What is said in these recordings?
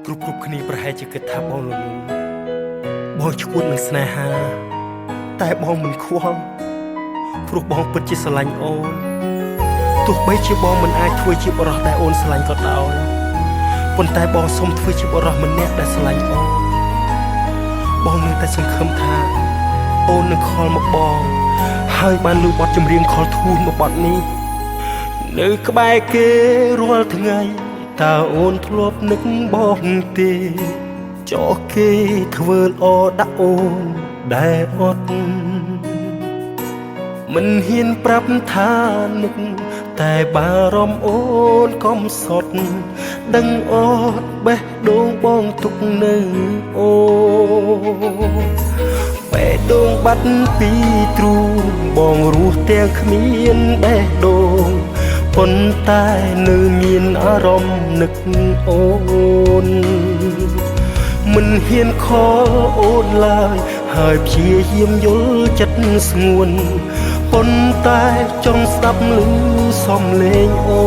គ្រប់គ្នាប្រហែលជាគិតថាបងល្ងងបងឈួតនឹងស្នេហាតែបងមិនខ្វល់ព្រោះបងពិតជាស្រឡាញ់អូនទោះបីជាបងមិនអាចធ្វើជាបរិសុទ្ធដែលអូនស្រឡាញ់ក៏ដោយប៉ុន្តែបងសូមធ្វើជាបរិសុទ្ធម្នាក់ដែលស្រឡាញ់អូនបងនៅតែសង្ឃឹមថាអូននឹងខលមកបងហើយបានលើបទចម្រៀងខលធូនមកបទនេះនៅក្បែរគេរាល់ថ្ងៃតើអូនធ្លាប់នឹកបងទេចោះគេធ្វើល្អដាក់អូនដែលអត់មិនហ៊ានប្រាប់ថានឹកតែបារម្ភអូនកុំសត់ដឹងអត់បេះដូងបងទុកនៅអូបេះដូងបាត់ពីទ្រូងបងរស់ទាំងគ្មានបេះដូងប៉ុន្តែនៅមានអារម្មណ៍នឹកអូនមិនហ៊ានខលអូនឡើយហើយព្យាយាមយល់ចិត្តស្ងួនប៉ុន្តែចង់ស្ដាប់ឮសំឡេងអូ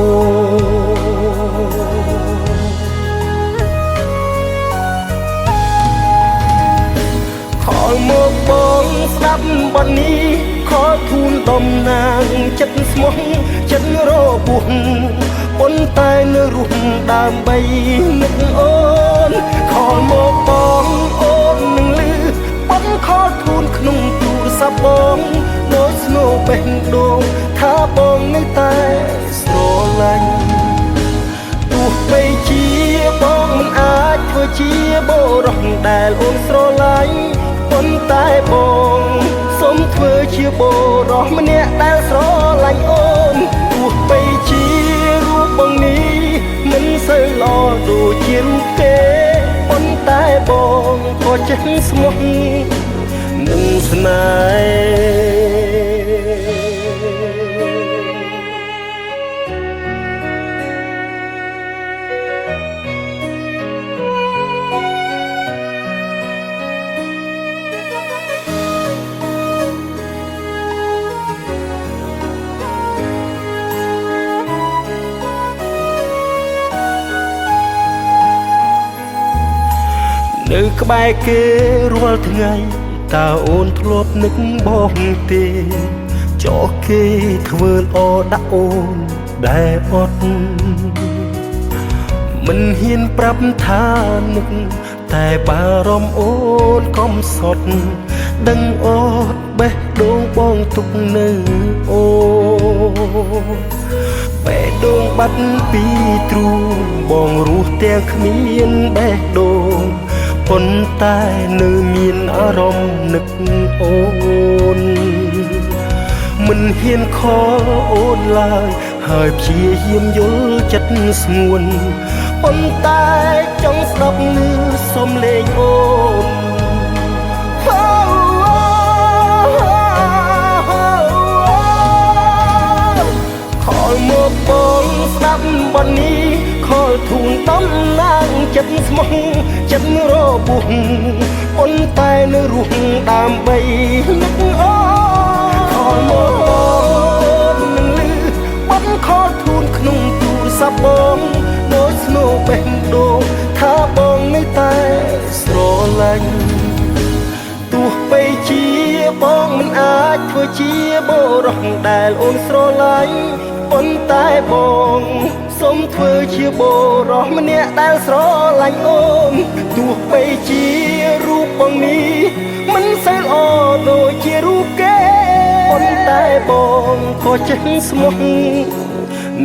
ខលមកបងស្ដាប់បទនេះខលធូនតំណាងចិត្តស្មោះចិត្តរបួសប៉ុន្តែនៅរស់ដើម្បីនឹកអូនខលមកបងអូននឹងលឺបងខលធូនក្នុងទូរស័ព្ទបងដូចស្នូបេះដូងថាបងនៅតែស្រឡាញ់ទោះបីជាបងមិនអាចធ្វើជាបុរសដែលអូនស្រឡាញ់ប៉ុន្តែបងសូមធ្វើជាបុរសម្នាក់ដែលស្រឡាញ់អូនទោះបីជារូបបងនេះមិនសូវល្អដូចជារូបគេប៉ុន្តែបងក៏ចេះស្មោះនឹងស្នេនៅក្បែរគេរាល់ថ្ងៃតើអូនធ្លាប់នឹកបងទេចោះគេធ្វើល្អដាក់អូនដែលអត់មិនហ៊ានប្រាប់ថានឹកតែបារម្ភអូនកុំសត់ដឹងអត់បេះដូងបងទុកនៅអូបេះដូងបាត់ពីទ្រូងបងរស់ទាំងគ្មានបេះដូងប៉ុន្តែនៅមានអារម្មណ៍នឹកអូនមិនហ៊ានខលអូនឡើយហើយព្យាយាមយល់ចិត្តស្ងួនប៉ុន្តែចង់ស្ដាប់ឮសំឡេងអូនខលមកបងស្ដាប់បទនេះខលធូនតំណាងចិត្តស្មោះចិត្តរបួសប៉ុន្តែនៅរស់ដើម្បីនឹកអូខលមកបងនឹងលឺបទខលធូនក្នុងទូរស័ព្ទបងដូចស្នូបេះដូងថាបងនៅតែស្រឡាញ់ទោះបីជាបងមិនអាចធ្វើជាបុរសដែលអូនស្រឡាញ់ប៉ុន្តែបងសូមធ្វើជាបុរសម្នាក់ដែលស្រឡាញ់អូនទោះបីជារូបបងនេះមិនសូវល្អដូចជារូបគេប៉ុន្តែបងក៏ចេះស្មោះ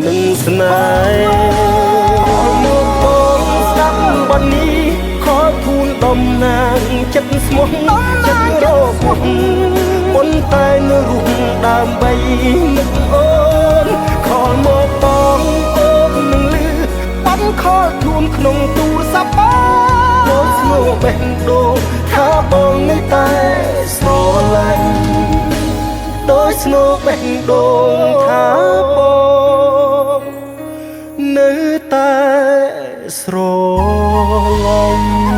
នឹងស្នេហ៍មកបងស្ដាប់បទនេះខលធូនតំណាងចិត្តស្មោះចិត្តរបួសប៉ុន្តែនៅរស់ដើម្បីនឹកអូនខលមកបងអូននឹងលឺបងខលធូនក្នុងទូរស័ព្ទបងដូចស្នូបេះដូងថាបងនៅតែស្រឡាញ់ដូចស្នូបេះដូងថាបងនៅតែស្រឡាញ់